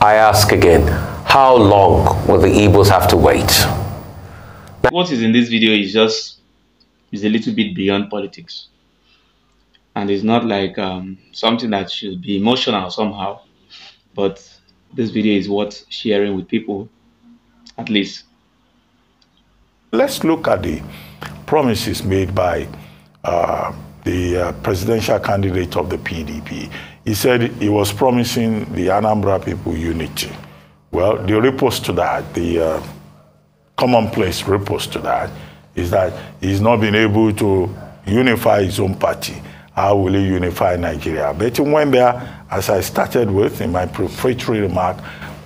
I ask again, how long will the Igbos have to wait? What is in this video is a little bit beyond politics, and it's not like something that should be emotional somehow, but this video is worth sharing with people, at least. Let's look at the promises made by the presidential candidate of the PDP. He said he was promising the Anambra people unity. Well, the riposte to that, the commonplace riposte to that, is that he's not been able to unify his own party. How will he unify Nigeria? But he went there, as I started with in my prefatory remark,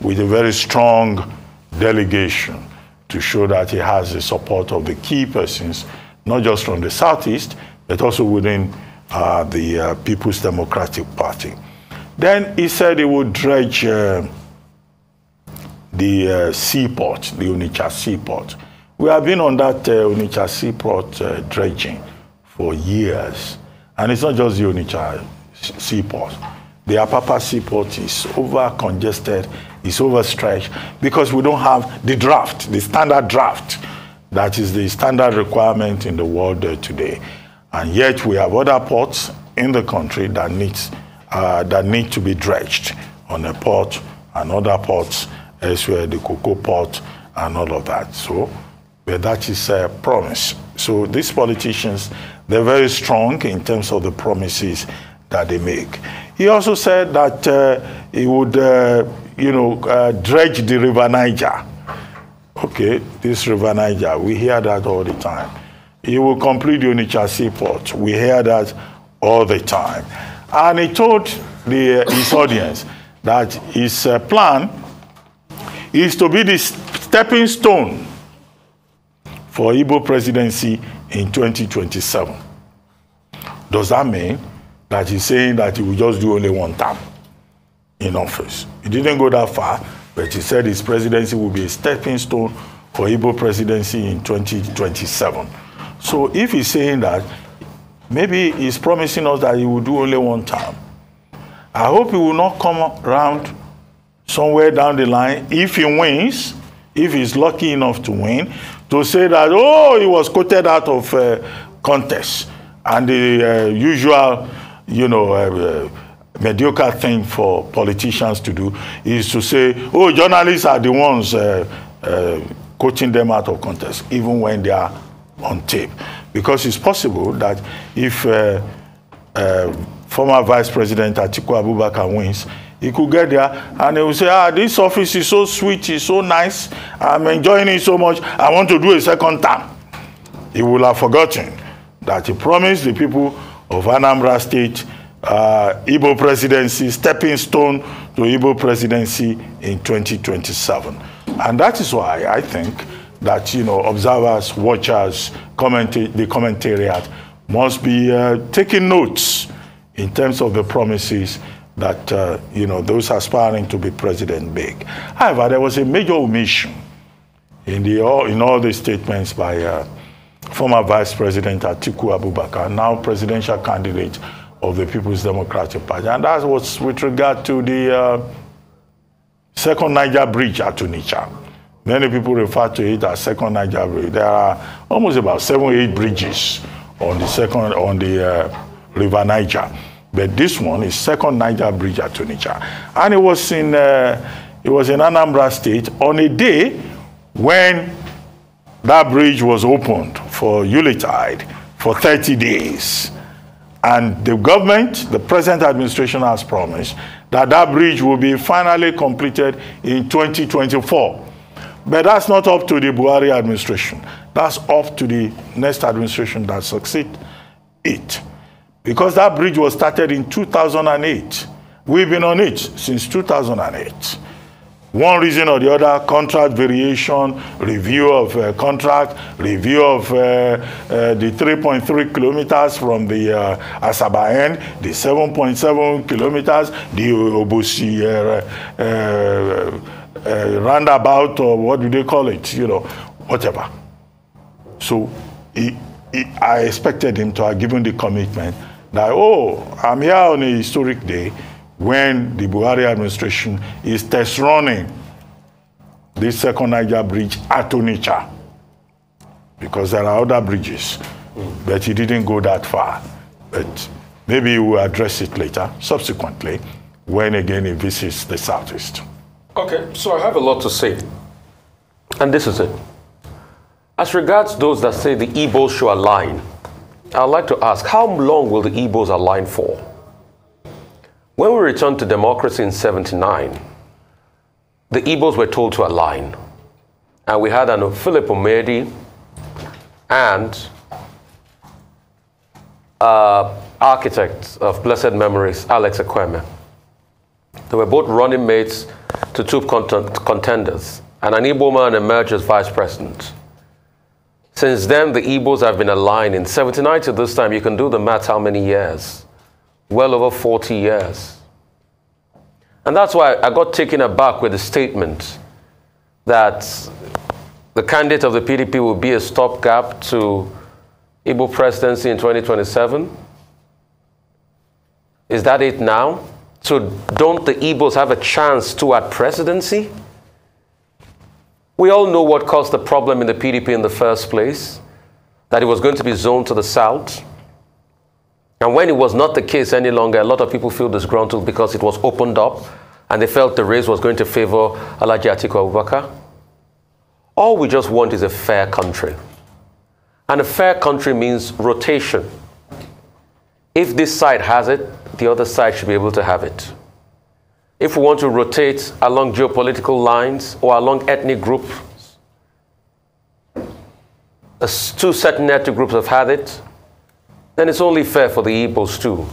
with a very strong delegation to show that he has the support of the key persons, not just from the Southeast, but also within the People's Democratic Party. Then he said he would dredge the seaport, the Onitsha seaport. We have been on that Onitsha seaport dredging for years. And it's not just the Onitsha seaport. The Apapa seaport is over-congested, it's overstretched, because we don't have the draft, the standard draft. That is the standard requirement in the world today. And yet we have other ports in the country that need to be dredged on a port and other ports elsewhere, the cocoa port and all of that. So, but that is a promise. So these politicians, they're very strong in terms of the promises that they make. He also said that he would, dredge the River Niger. Okay, this River Niger, we hear that all the time. He will complete the Onitsha seaport. We hear that all the time. And he told his audience that his plan is to be the stepping stone for Igbo presidency in 2027. Does that mean that he's saying that he will just do only one term in office? He didn't go that far, but he said his presidency will be a stepping stone for Igbo presidency in 2027. So if he's saying that, maybe he's promising us that he will do only one term. I hope he will not come around somewhere down the line, if he wins, if he's lucky enough to win, to say that, oh, he was quoted out of contest. And the usual, mediocre thing for politicians to do is to say, oh, journalists are the ones quoting them out of contest, even when they are on tape. Because it's possible that if former Vice President Atiku Abubakar wins, he could get there and he will say, this office is so sweet, it's so nice, I'm enjoying it so much, I want to do a second term. He will have forgotten that he promised the people of Anambra State Igbo presidency, stepping stone to Igbo presidency in 2027. And that is why I think that, observers, watchers, the commentariat must be taking notes in terms of the promises that, those aspiring to be president make. However, there was a major omission in all the statements by former Vice President Atiku Abubakar, now presidential candidate of the People's Democratic Party. And that was with regard to the second Niger bridge at Onitsha. Many people refer to it as second Niger bridge. There are almost about 7 or 8 bridges on the River Niger. But this one is second Niger bridge at Onitsha. And it was in Anambra State on a day when that bridge was opened for Yuletide for 30 days. And the government, the present administration, has promised that that bridge will be finally completed in 2024. But that's not up to the Buhari administration. That's up to the next administration that succeeds it. Because that bridge was started in 2008. We've been on it since 2008. One reason or the other, contract variation, review of contract, review of the 3.3 kilometers from the Asaba end, the 7.7 kilometers, the Obosi roundabout, or what do they call it, whatever. So I expected him to have given the commitment that, oh, I'm here on a historic day when the Buhari administration is test running this second Niger bridge at Onitsha, because there are other bridges, but he didn't go that far. But maybe he will address it later, subsequently, when again he visits the Southeast. Okay, so I have a lot to say. And this is it. As regards those that say the Igbos should align, I'd like to ask, how long will the Igbos align for? When we returned to democracy in '79, the Igbos were told to align. And we had an Philip Omedi and architect of blessed memories, Alex Ekweme. They were both running mates to two contenders, and an Igbo man emerged as vice president. Since then, the Igbos have been aligned. In '79 to this time, you can do the math how many years? Well over 40 years. And that's why I got taken aback with the statement that the candidate of the PDP will be a stopgap to Igbo presidency in 2027. Is that it now? So don't the Igbos have a chance to at presidency? We all know what caused the problem in the PDP in the first place, that it was going to be zoned to the south. And when it was not the case any longer, a lot of people feel disgruntled because it was opened up and they felt the race was going to favor Alhaji Atiku Abubakar. All we just want is a fair country. And a fair country means rotation. If this side has it, the other side should be able to have it. If we want to rotate along geopolitical lines or along ethnic groups, two certain ethnic groups have had it, then it's only fair for the Igbos too,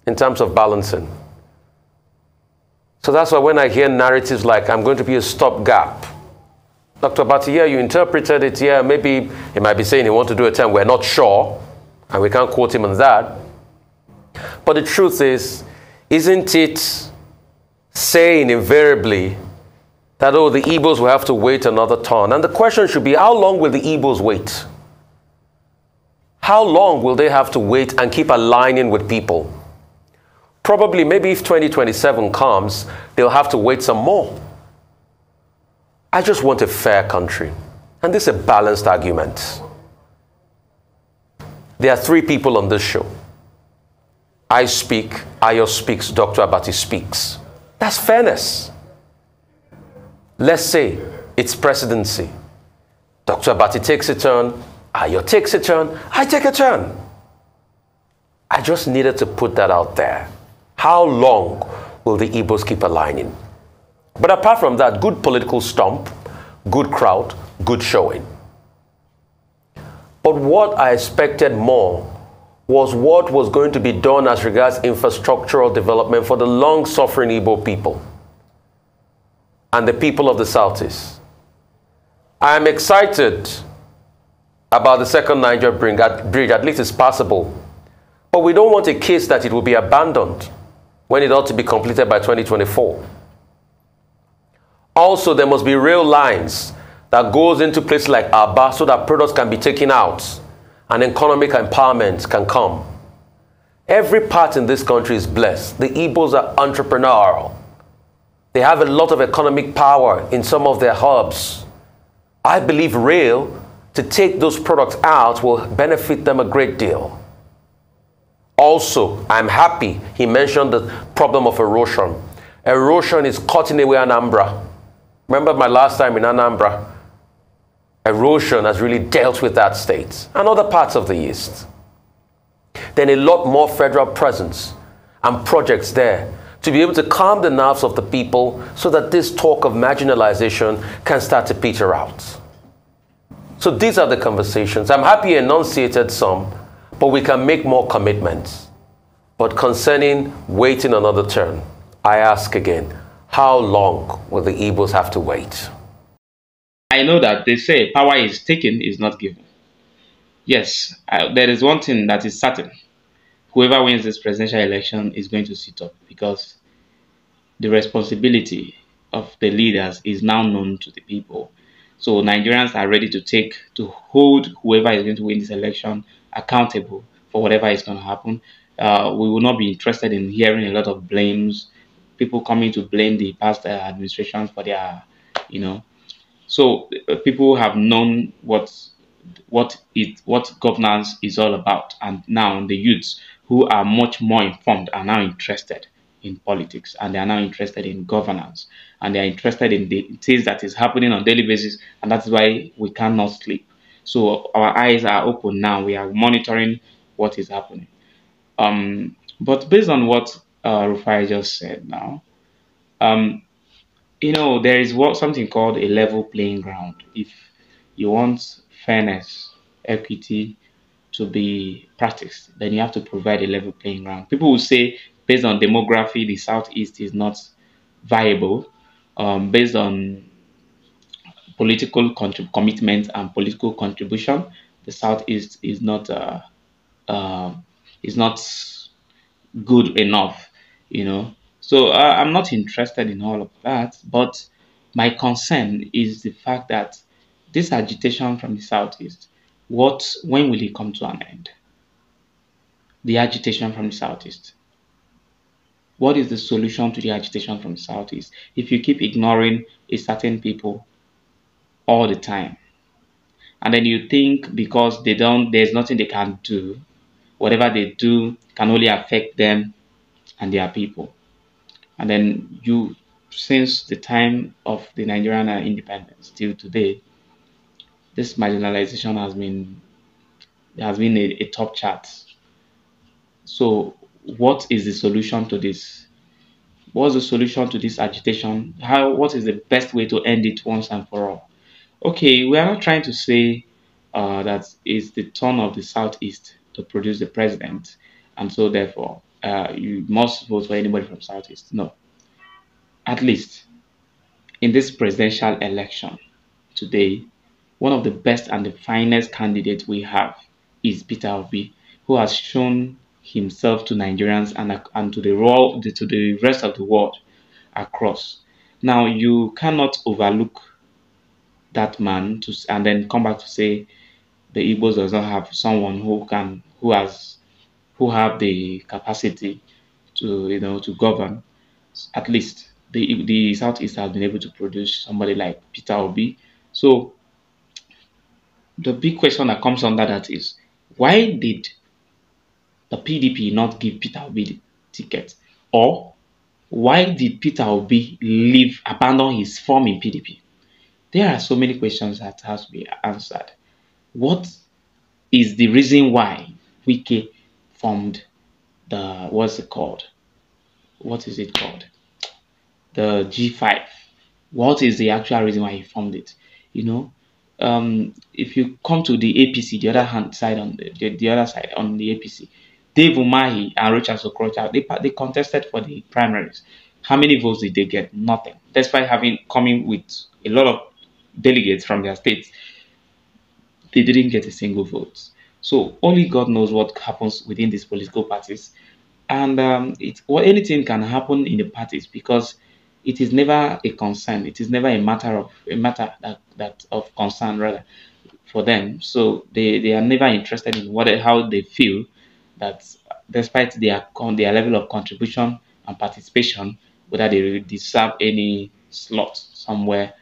in terms of balancing. So that's why when I hear narratives like, I'm going to be a stopgap, Dr. Bati, yeah, you interpreted it, yeah, maybe he might be saying he wants to do a term, we're not sure, and we can't quote him on that. But the truth is, isn't it saying invariably that, oh, the Igbos will have to wait another turn? And the question should be, how long will the Igbos wait? How long will they have to wait and keep aligning with people? Probably, maybe if 2027 comes, they'll have to wait some more. I just want a fair country. And this is a balanced argument. There are three people on this show. I speak, Ayo speaks, Dr. Abati speaks. That's fairness. Let's say it's presidency. Dr. Abati takes a turn, Ayo takes a turn, I take a turn. I just needed to put that out there. How long will the Igbos keep aligning? But apart from that, good political stomp, good crowd, good showing. But what I expected more was what was going to be done as regards infrastructural development for the long-suffering Igbo people and the people of the Southeast. I am excited about the second Niger bridge, at least it's possible. But we don't want a case that it will be abandoned when it ought to be completed by 2024. Also, there must be rail lines that goes into places like Aba so that products can be taken out and economic empowerment can come. Every part in this country is blessed. The Igbos are entrepreneurial. They have a lot of economic power in some of their hubs. I believe rail, to take those products out, will benefit them a great deal. Also, I'm happy he mentioned the problem of erosion. Erosion is cutting away Anambra. Remember my last time in Anambra? Erosion has really dealt with that state and other parts of the East. Then a lot more federal presence and projects there to be able to calm the nerves of the people so that this talk of marginalization can start to peter out. So these are the conversations. I'm happy he enunciated some, but we can make more commitments. But concerning waiting another turn, I ask again, how long will the Igbos have to wait? I know that they say power is taken, is not given. Yes, there is one thing that is certain. Whoever wins this presidential election is going to sit up, because the responsibility of the leaders is now known to the people. So Nigerians are ready to hold whoever is going to win this election accountable for whatever is going to happen. We will not be interested in hearing a lot of blames people coming to blame the past administrations for their, you know. So people have known what governance is all about, and now the youths who are much more informed are now interested in politics, and they are now interested in governance, and they are interested in the things that is happening on daily basis, and that's why we cannot sleep. So our eyes are open now. We are monitoring what is happening. But based on what Rufai just said now, um, there is something called a level playing ground. If you want fairness, equity to be practiced, then you have to provide a level playing ground. People will say, based on demography, the Southeast is not viable. Based on political commitment and political contribution, the Southeast uh, is not good enough, So I'm not interested in all of that, but my concern is the fact that this agitation from the Southeast, when will it come to an end? The agitation from the Southeast. What is the solution to the agitation from the Southeast? If you keep ignoring a certain people all the time, and then you think because there's nothing they can do, whatever they do can only affect them and their people. And then since the time of the Nigerian independence till today, this marginalization has been a top chart. So what is the solution to this? What's the solution to this agitation? What is the best way to end it once and for all? Okay, we are not trying to say that it's the turn of the Southeast to produce the president, and so therefore you must vote for anybody from Southeast. No. At least in this presidential election today, one of the best and the finest candidates we have is Peter Obi, who has shown himself to Nigerians and to the rest of the world across. Now, you cannot overlook that man and then come back to say the Igbos does not have someone who have the capacity to govern. At least the Southeast has been able to produce somebody like Peter Obi. So the big question that comes under that is, why did the PDP not give Peter Obi the ticket? Or why did Peter Obi abandon his form in PDP? There are so many questions that has to be answered. What is the reason why Wike formed what's it called? What is it called? The G5. What is the actual reason why he formed it? If you come to the APC, the other side on the other side on the APC, Dave Umahi and Richard Sokrocha, they contested for the primaries. How many votes did they get? Nothing. Despite coming with a lot of delegates from their states, they didn't get a single vote. So only God knows what happens within these political parties, and anything can happen in the parties because it is never a concern. It is never a matter that of concern rather for them. So they are never interested in how they feel that despite their level of contribution and participation, whether they deserve any slot somewhere,